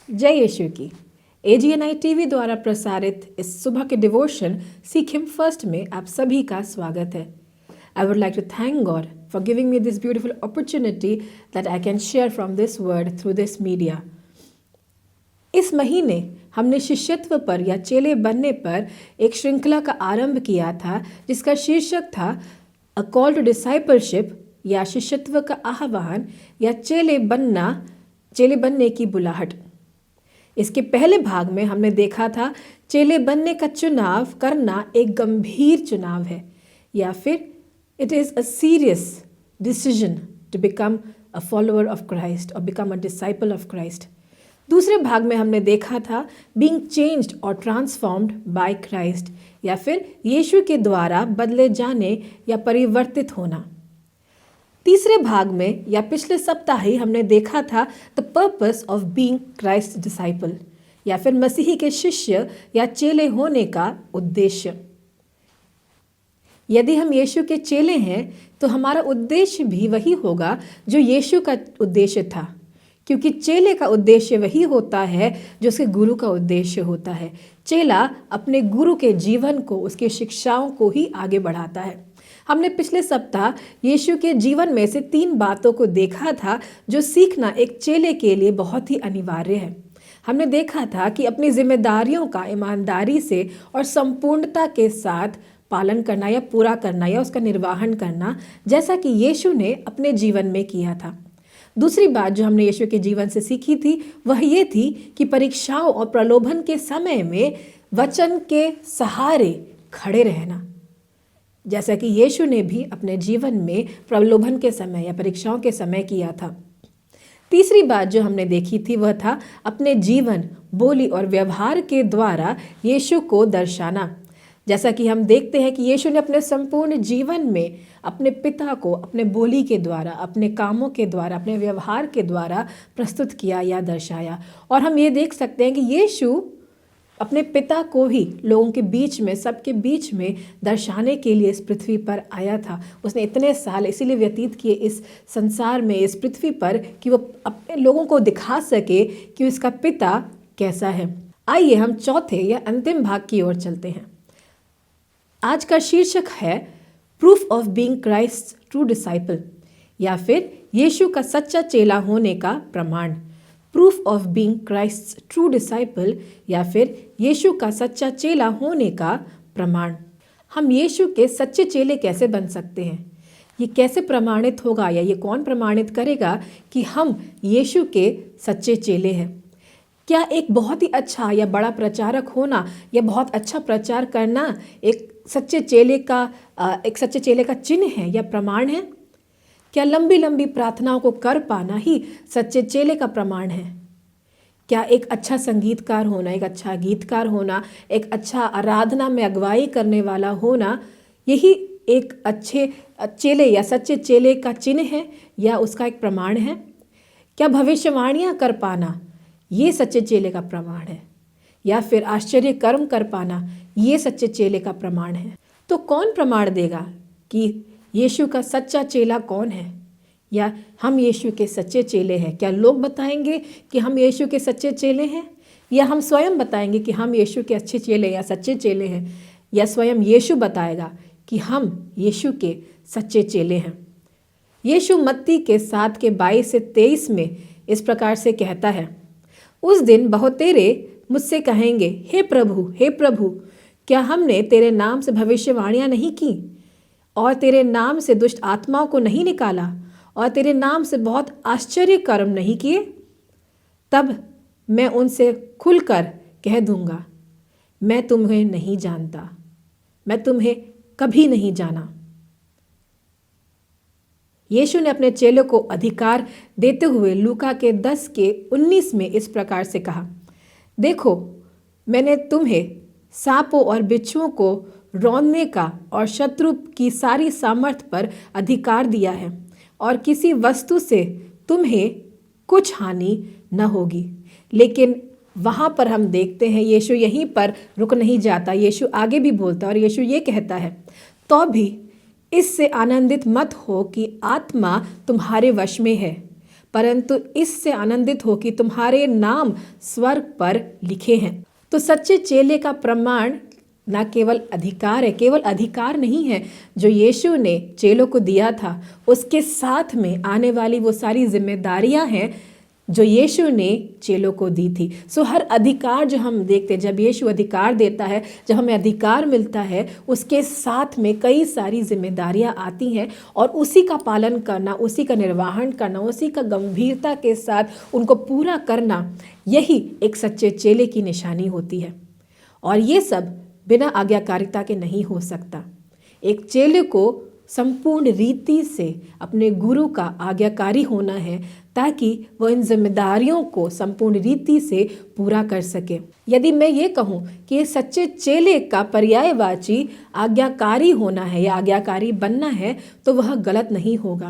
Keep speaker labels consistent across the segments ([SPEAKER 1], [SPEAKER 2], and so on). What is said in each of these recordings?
[SPEAKER 1] जय यीशु की। AGNI TV द्वारा प्रसारित इस सुबह के डिवोशन सीख हिम फर्स्ट में आप सभी का स्वागत है। I would like to thank God for giving me this beautiful opportunity that I can share from this word through this media. इस महीने हमने शिष्यत्व पर या चेले बनने पर एक श्रृंखला का आरंभ किया था जिसका शीर्षक था अ कॉल टू डिसाइपलशिप या शिष्यत्व का आह्वान या चेले बनने की बुलाहट। इसके पहले भाग में हमने देखा था चेले बनने का चुनाव करना एक गंभीर चुनाव है या फिर it is a serious decision to become a follower of Christ और become a disciple of Christ. दूसरे भाग में हमने देखा था बीइंग चेंज्ड और ट्रांसफॉर्म्ड बाय क्राइस्ट या फिर यीशु के द्वारा बदले जाने या परिवर्तित होना। तीसरे भाग में या पिछले सप्ताह ही हमने देखा था the purpose of being Christ disciple या फिर मसीही के शिष्य या चेले होने का उद्देश्य। यदि हम यीशु के चेले हैं तो हमारा उद्देश्य भी वही होगा जो यीशु का उद्देश्य था, क्योंकि चेले का उद्देश्य वही होता है जो उसके गुरु का उद्देश्य होता है। चेला अपने गुरु के जीवन को, उसकी शिक्षाओं को ही आगे बढ़ाता है। हमने पिछले सप्ताह यीशु के जीवन में से 3 बातों को देखा था जो सीखना एक चेले के लिए बहुत ही अनिवार्य है। हमने देखा था कि अपनी जिम्मेदारियों का ईमानदारी से और संपूर्णता के साथ पालन करना या पूरा करना या उसका निर्वहन करना, जैसा कि यीशु ने अपने जीवन में किया था। दूसरी बात जो हमने यीशु के जीवन से सीखी थी वह ये थी कि परीक्षाओं और प्रलोभन के समय में वचन के सहारे खड़े रहना, जैसा कि यीशु ने भी अपने जीवन में प्रलोभन के समय या परीक्षाओं के समय किया था। तीसरी बात जो हमने देखी थी वह था अपने जीवन, बोली और व्यवहार के द्वारा यीशु को दर्शाना, जैसा कि हम देखते हैं कि यीशु ने अपने संपूर्ण जीवन में अपने पिता को अपने बोली के द्वारा, अपने कामों के द्वारा, अपने व्यवहार के द्वारा प्रस्तुत किया या दर्शाया। और हम ये देख सकते हैं कि यीशु अपने पिता को ही लोगों के बीच में, सबके बीच में दर्शाने के लिए इस पृथ्वी पर आया था। उसने इतने साल इसीलिए व्यतीत किए इस संसार में, इस पृथ्वी पर, कि वो अपने लोगों को दिखा सके कि उसका पिता कैसा है। आइए हम चौथे या अंतिम भाग की ओर चलते हैं। आज का शीर्षक है proof of being Christ true disciple या फिर यीशु का सच्चा चेला होने का प्रमाण। Proof of being Christ true disciple या फिर यीशु का सच्चा चेला होने का प्रमाण। हम यीशु के सच्चे चेले कैसे बन सकते हैं? ये कैसे प्रमाणित होगा या ये कौन प्रमाणित करेगा कि हम यीशु के सच्चे चेले हैं? क्या एक बहुत ही अच्छा या बड़ा प्रचारक होना या बहुत अच्छा प्रचार करना एक सच्चे चेले का चिन्ह है या प्रमाण है? क्या लंबी लंबी प्रार्थनाओं को कर पाना ही सच्चे चेले का प्रमाण है? क्या एक अच्छा संगीतकार होना, एक अच्छा गीतकार होना, एक अच्छा आराधना में अगुवाई करने वाला होना, यही एक अच्छे चेले या सच्चे चेले का चिन्ह है या उसका एक प्रमाण है? क्या भविष्यवाणियाँ कर पाना ये सच्चे चेले का प्रमाण है? या फिर आश्चर्य कर्म कर पाना ये सच्चे चेले का प्रमाण है? तो कौन प्रमाण देगा कि यीशु का सच्चा चेला कौन है या हम यीशु के सच्चे चेले हैं? क्या लोग बताएंगे कि हम यीशु के सच्चे चेले हैं या हम स्वयं बताएंगे कि हम यीशु के अच्छे चेले या सच्चे चेले हैं, या स्वयं यीशु बताएगा कि हम यीशु के सच्चे चेले हैं? यीशु मत्ती के 7 के 22 से 23 में इस प्रकार से कहता है, उस दिन बहुतेरे मुझसे कहेंगे, हे प्रभु, क्या हमने तेरे नाम से भविष्यवाणियाँ नहीं की और तेरे नाम से दुष्ट आत्माओं को नहीं निकाला और तेरे नाम से बहुत आश्चर्य कर्म नहीं किए? तब मैं उनसे खुलकर कह दूंगा, मैं तुम्हें नहीं जानता, मैं तुम्हें कभी नहीं जाना। यीशु ने अपने चेलों को अधिकार देते हुए लूका के 10 के 19 में इस प्रकार से कहा, देखो मैंने तुम्हें सांपों और बिच्छुओं को रौंदने का और शत्रु की सारी सामर्थ पर अधिकार दिया है और किसी वस्तु से तुम्हें कुछ हानि न होगी। लेकिन वहाँ पर हम देखते हैं यीशु यहीं पर रुक नहीं जाता, यीशु आगे भी बोलता और यीशु ये कहता है, तो भी इससे आनंदित मत हो कि आत्मा तुम्हारे वश में है, परंतु इससे आनंदित हो कि तुम्हारे नाम स्वर्ग पर लिखे हैं। तो सच्चे चेले का प्रमाण न केवल अधिकार है, केवल अधिकार नहीं है जो यीशु ने चेलों को दिया था, उसके साथ में आने वाली वो सारी जिम्मेदारियां हैं जो यीशु ने चेलों को दी थी। सो हर अधिकार जो हम देखते हैं, जब यीशु अधिकार देता है, जब हमें अधिकार मिलता है, उसके साथ में कई सारी जिम्मेदारियां आती हैं और उसी का पालन करना, उसी का निर्वहन करना, उसी का गंभीरता के साथ उनको पूरा करना, यही एक सच्चे चेले की निशानी होती है। और ये सब बिना आज्ञाकारिता के नहीं हो सकता। एक चेले को संपूर्ण रीति से अपने गुरु का आज्ञाकारी होना है ताकि वह इन जिम्मेदारियों को संपूर्ण रीति से पूरा कर सके। यदि मैं ये कहूँ कि ये सच्चे चेले का पर्यायवाची आज्ञाकारी होना है या आज्ञाकारी बनना है, तो वह गलत नहीं होगा,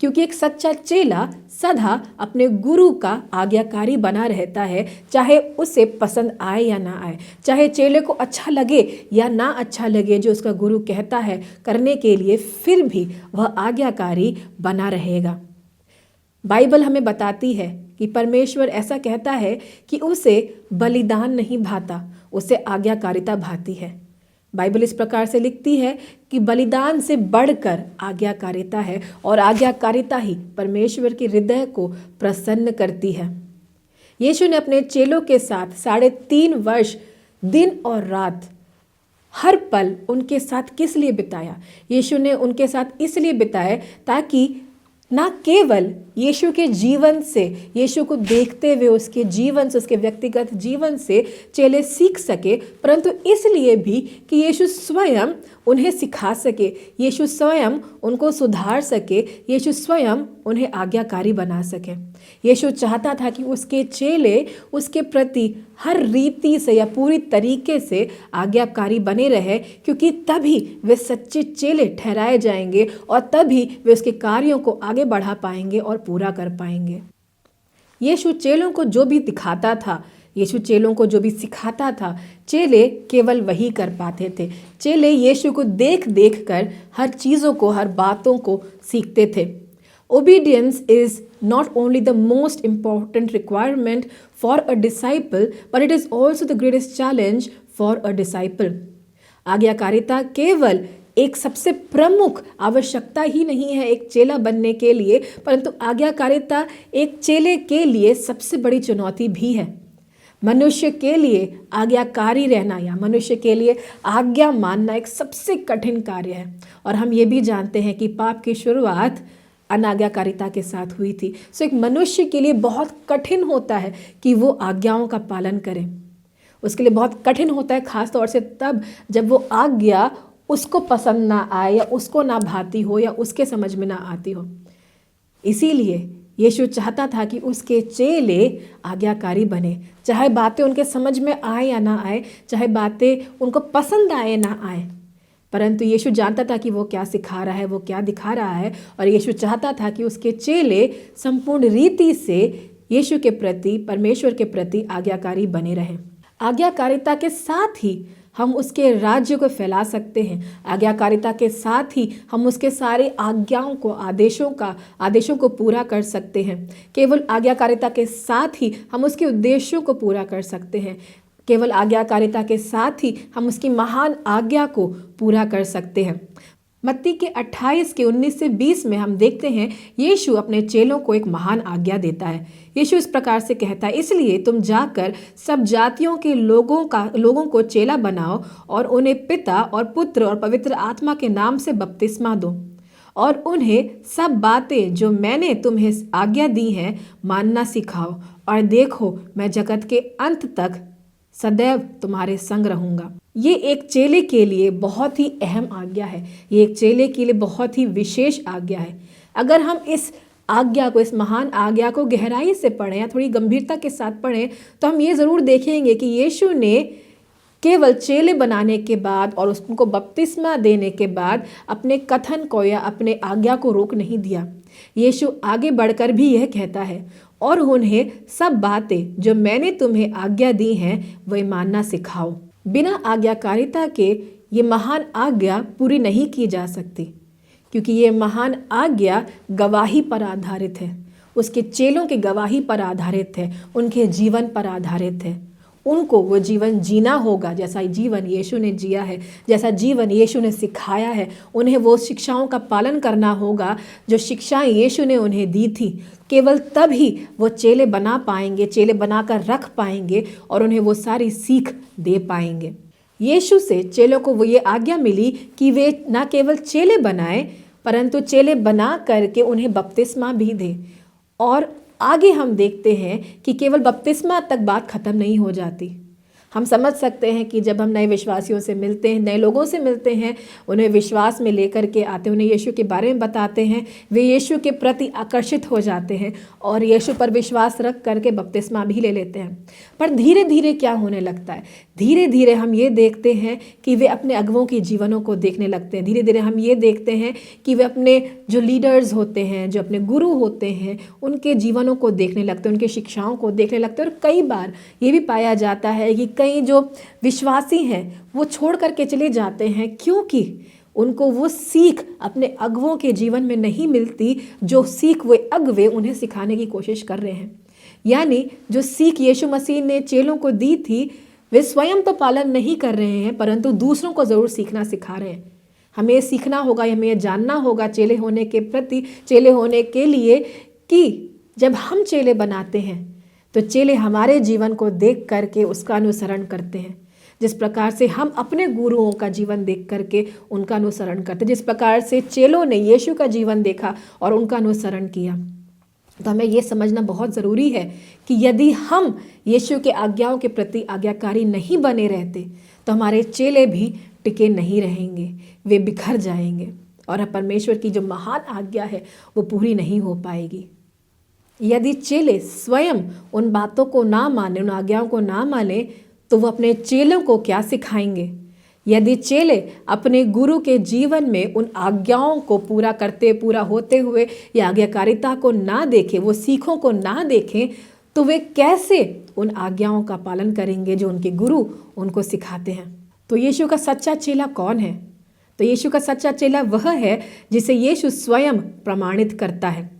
[SPEAKER 1] क्योंकि एक सच्चा चेला सदा अपने गुरु का आज्ञाकारी बना रहता है, चाहे उसे पसंद आए या ना आए, चाहे चेले को अच्छा लगे या ना अच्छा लगे जो उसका गुरु कहता है करने के लिए, फिर भी वह आज्ञाकारी बना रहेगा। बाइबल हमें बताती है कि परमेश्वर ऐसा कहता है कि उसे बलिदान नहीं भाता, उसे आज्ञाकारिता भाती है। बाइबल इस प्रकार से लिखती है कि बलिदान से बढ़कर आज्ञाकारिता है और आज्ञाकारिता ही परमेश्वर के हृदय को प्रसन्न करती है। यीशु ने अपने चेलों के साथ 3.5 वर्ष दिन और रात हर पल उनके साथ किस लिए बिताया? यीशु ने उनके साथ इसलिए बिताया ताकि ना केवल यीशु के जीवन से, यीशु को देखते हुए उसके जीवन से, उसके व्यक्तिगत जीवन से चेले सीख सके, परंतु इसलिए भी कि यीशु स्वयं उन्हें सिखा सके, यीशु स्वयं उनको सुधार सके, यीशु स्वयं उन्हें आज्ञाकारी बना सके। यीशु चाहता था कि उसके चेले उसके प्रति हर रीति से या पूरी तरीके से आज्ञाकारी बने रहे, क्योंकि तभी वे सच्चे चेले ठहराए जाएंगे और तभी वे उसके कार्यों को आगे बढ़ा पाएंगे और पूरा कर पाएंगे। यीशु चेलों को जो भी दिखाता था, यीशु चेलों को जो भी सिखाता था, चेले केवल वही कर पाते थे। चेले यीशु को देख देख कर हर चीज़ों को, हर बातों को सीखते थे। Obedience is not only the most important requirement for a disciple, but it is also the greatest challenge for a disciple. आज्ञाकारिता केवल एक सबसे प्रमुख आवश्यकता ही नहीं है एक चेला बनने के लिए, परंतु आज्ञाकारिता एक चेले के लिए सबसे बड़ी चुनौती भी है। मनुष्य के लिए आज्ञाकारी रहना या मनुष्य के लिए आज्ञा मानना एक सबसे कठिन कार्य है। और हम ये भी जानते हैं कि पाप की शुरुआत अनाज्ञाकारिता के साथ हुई थी। सो एक मनुष्य के लिए बहुत कठिन होता है कि वो आज्ञाओं का पालन करे। उसके लिए बहुत कठिन होता है, खास तौर से तब जब वो आज्ञा उसको पसंद ना आए या उसको ना भाती हो या उसके समझ में ना आती हो। इसीलिए यीशु चाहता था कि उसके चेले आज्ञाकारी बने, चाहे बातें उनके समझ में आए या ना आए, चाहे बातें उनको पसंद आए ना आए, परंतु यीशु जानता था कि वो क्या सिखा रहा है, वो क्या दिखा रहा है। और यीशु चाहता था कि उसके चेले संपूर्ण रीति से यीशु के प्रति, परमेश्वर के प्रति आज्ञाकारी बने रहें। आज्ञाकारिता के साथ ही हम उसके राज्य को फैला सकते हैं। आज्ञाकारिता के साथ ही हम उसके सारे आज्ञाओं को, आदेशों को पूरा कर सकते हैं। केवल आज्ञाकारिता के साथ ही हम उसके उद्देश्यों को पूरा कर सकते हैं। केवल आज्ञाकारिता के साथ ही हम उसकी महान आज्ञा को पूरा कर सकते हैं। मत्ती के 28 के 19 से 20 में हम देखते हैं यीशु अपने चेलों को एक महान आज्ञा देता है। यीशु इस प्रकार से कहता है, इसलिए तुम जाकर सब जातियों के लोगों को चेला बनाओ और उन्हें पिता और पुत्र और पवित्र आत्मा के नाम से बपतिस्मा दो और उन्हें सब बातें जो मैंने तुम्हें आज्ञा दी हैं मानना सिखाओ, और देखो मैं जगत के अंत तक सदैव तुम्हारे संग रहूंगा। ये एक चेले के लिए बहुत ही अहम आज्ञा है। ये एक चेले के लिए बहुत ही विशेष आज्ञा है। अगर हम इस आज्ञा को, इस महान आज्ञा को गहराई से पढ़ें या थोड़ी गंभीरता के साथ पढ़ें, तो हम ये ज़रूर देखेंगे कि यीशु ने केवल चेले बनाने के बाद और उसको बपतिस्मा देने के बाद अपने कथन को या अपने आज्ञा को रोक नहीं दिया। यीशु आगे बढ़कर भी यह कहता है, और उन्हें सब बातें जो मैंने तुम्हें आज्ञा दी हैं वह मानना सिखाओ। बिना आज्ञाकारिता के ये महान आज्ञा पूरी नहीं की जा सकती, क्योंकि ये महान आज्ञा गवाही पर आधारित है। उसके चेलों की गवाही पर आधारित है, उनके जीवन पर आधारित है। उनको वो जीवन जीना होगा जैसा जीवन यीशु ने जिया है, जैसा जीवन यीशु ने सिखाया है। उन्हें वो शिक्षाओं का पालन करना होगा जो शिक्षाएं यीशु ने उन्हें दी थी। केवल तब ही वो चेले बना पाएंगे, चेले बनाकर रख पाएंगे और उन्हें वो सारी सीख दे पाएंगे। यीशु से चेलों को वो ये आज्ञा मिली कि वे ना केवल चेले बनाए परंतु चेले बना करके उन्हें बपतिस्मा भी दे। और आगे हम देखते हैं कि केवल बपतिस्मा तक बात खत्म नहीं हो जाती। हम समझ सकते हैं कि जब हम नए विश्वासियों से मिलते हैं, नए लोगों से मिलते हैं, उन्हें विश्वास में लेकर के आते हैं, उन्हें यीशु के बारे में बताते हैं, वे यीशु के प्रति आकर्षित हो जाते हैं और यीशु पर विश्वास रख करके बपतिस्मा भी ले लेते हैं। पर धीरे धीरे क्या होने लगता है? धीरे धीरे हम ये देखते हैं कि वे अपने अगुओं के जीवनों को देखने लगते हैं। धीरे धीरे हम ये देखते हैं कि वे अपने जो लीडर्स होते हैं, जो अपने गुरु होते हैं, उनके जीवनों को देखने लगते हैं, उनकी शिक्षाओं को देखने लगते हैं। और कई बार ये भी पाया जाता है कि कई जो विश्वासी हैं वो छोड़ करके चले जाते हैं क्योंकि उनको वो सीख अपने अगुओं के जीवन में नहीं मिलती जो सीख वे अगुवे उन्हें सिखाने की कोशिश कर रहे हैं। यानी जो सीख यीशु मसीह ने चेलों को दी थी वे स्वयं तो पालन नहीं कर रहे हैं परंतु दूसरों को ज़रूर सीखना सिखा रहे हैं। हमें सीखना होगा, हमें ये जानना होगा चेले होने के प्रति, चेले होने के लिए कि जब हम चेले बनाते हैं तो चेले हमारे जीवन को देख करके उसका अनुसरण करते हैं। जिस प्रकार से हम अपने गुरुओं का जीवन देख करके उनका अनुसरण करते हैं, जिस प्रकार से चेलों ने यीशु का जीवन देखा और उनका अनुसरण किया। तो हमें ये समझना बहुत ज़रूरी है कि यदि हम यीशु के आज्ञाओं के प्रति आज्ञाकारी नहीं बने रहते तो हमारे चेले भी टिके नहीं रहेंगे, वे बिखर जाएंगे और परमेश्वर की जो महान आज्ञा है वो पूरी नहीं हो पाएगी। यदि चेले स्वयं उन बातों को ना माने, उन आज्ञाओं को ना माने तो वो अपने चेलों को क्या सिखाएंगे? यदि चेले अपने गुरु के जीवन में उन आज्ञाओं को पूरा करते, पूरा होते हुए या आज्ञाकारिता को ना देखें, वो सीखों को ना देखें, तो वे कैसे उन आज्ञाओं का पालन करेंगे जो उनके गुरु उनको सिखाते हैं? तो यीशु का सच्चा चेला कौन है? तो यीशु का सच्चा चेला वह है जिसे यीशु स्वयं प्रमाणित करता है,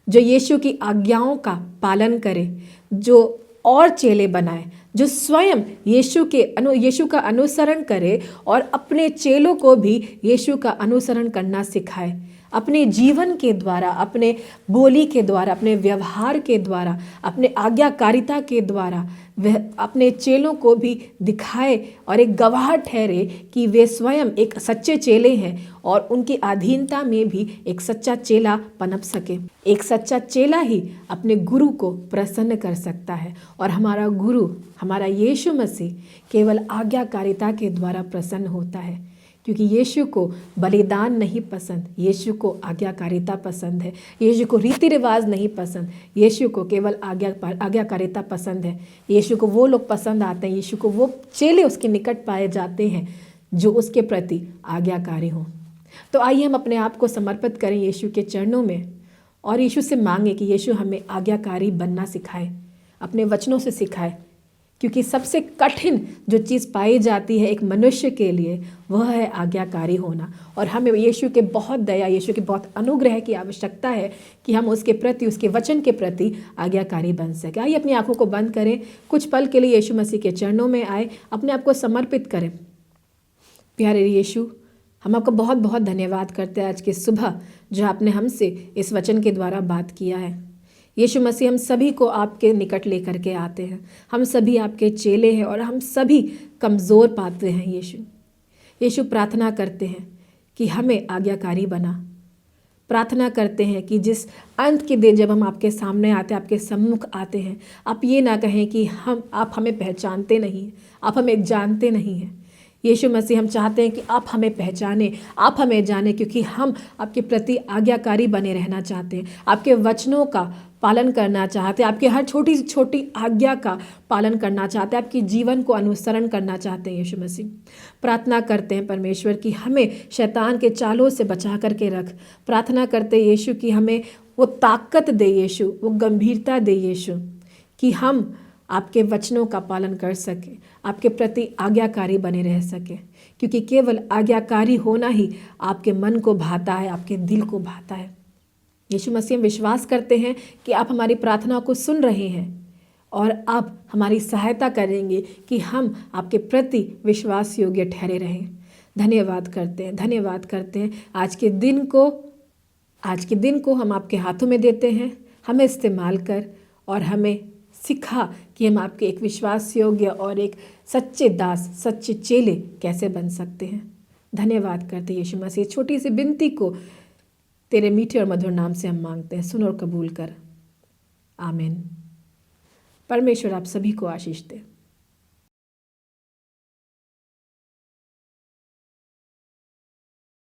[SPEAKER 1] जो यीशु की आज्ञाओं का पालन करे, जो और चेले बनाए, जो स्वयं यीशु का अनुसरण करे और अपने चेलों को भी यीशु का अनुसरण करना सिखाए। अपने जीवन के द्वारा, अपने बोली के द्वारा, अपने व्यवहार के द्वारा, अपने आज्ञाकारिता के द्वारा वह अपने चेलों को भी दिखाए और एक गवाह ठहरे कि वे स्वयं एक सच्चे चेले हैं और उनकी अधीनता में भी एक सच्चा चेला पनप सके। एक सच्चा चेला ही अपने गुरु को प्रसन्न कर सकता है और हमारा गुरु, हमारा यीशु मसीह केवल आज्ञाकारिता के द्वारा प्रसन्न होता है, क्योंकि यीशु को बलिदान नहीं पसंद, यीशु को आज्ञाकारिता पसंद है। यीशु को रीति रिवाज नहीं पसंद, यीशु को केवल आज्ञाकारिता पसंद है। यीशु को वो लोग पसंद आते हैं, यीशु को वो चेले उसके निकट पाए जाते हैं जो उसके प्रति आज्ञाकारी हों। तो आइए हम अपने आप को समर्पित करें यीशु के चरणों में और यीशु से मांगे कि यीशु हमें आज्ञाकारी बनना सिखाए, अपने वचनों से सिखाए, क्योंकि सबसे कठिन जो चीज़ पाई जाती है एक मनुष्य के लिए वह है आज्ञाकारी होना। और हमें यीशु के बहुत दया, यीशु के बहुत अनुग्रह की आवश्यकता है कि हम उसके प्रति, उसके वचन के प्रति आज्ञाकारी बन सके। आइए अपनी आंखों को बंद करें, कुछ पल के लिए यीशु मसीह के चरणों में आए, अपने आप को समर्पित करें। प्यारे यीशु, हम आपका बहुत बहुत धन्यवाद करते हैं आज की सुबह जो आपने हमसे इस वचन के द्वारा बात किया है। यीशु मसीह, हम सभी को आपके निकट लेकर के आते हैं, हम सभी आपके चेले हैं और हम सभी कमज़ोर पाते हैं। यीशु प्रार्थना करते हैं कि हमें आज्ञाकारी बना। प्रार्थना करते हैं कि जिस अंत के दिन जब हम आपके सामने आते हैं, आपके सम्मुख आते हैं, आप ये ना कहें कि आप हमें पहचानते नहीं, आप हमें जानते नहीं हैं। यीशु मसीह, हम चाहते हैं कि आप हमें पहचाने, आप हमें जाने, क्योंकि हम आपके प्रति आज्ञाकारी बने रहना चाहते हैं, आपके वचनों का पालन करना चाहते हैं, आपके हर छोटी से छोटी आज्ञा का पालन करना चाहते हैं, आपके जीवन को अनुसरण करना चाहते हैं। यीशु मसीह, प्रार्थना करते हैं परमेश्वर कि हमें शैतान के चालों से बचा करके रख। प्रार्थना करते हैं यीशु कि हमें वो ताकत दे यीशु, वो गंभीरता दे यीशु, कि हम आपके वचनों का पालन कर सके, आपके प्रति आज्ञाकारी बने रह सके, क्योंकि केवल आज्ञाकारी होना ही आपके मन को भाता है, आपके दिल को भाता है। यीशु मसीह, हम विश्वास करते हैं कि आप हमारी प्रार्थनाओं को सुन रहे हैं और आप हमारी सहायता करेंगे कि हम आपके प्रति विश्वास योग्य ठहरे रहें। धन्यवाद करते हैं, धन्यवाद करते हैं। आज के दिन को हम आपके हाथों में देते हैं। हमें इस्तेमाल कर और हमें सिखा कि हम आपके एक विश्वास योग्य और एक सच्चे दास, सच्चे चेले कैसे बन सकते हैं। धन्यवाद करते हैं यीशु मसीह। छोटी सी विनती को तेरे मीठे और मधुर नाम से हम मांगते हैं, सुन और कबूल कर। आमीन। परमेश्वर आप सभी को आशीष दे।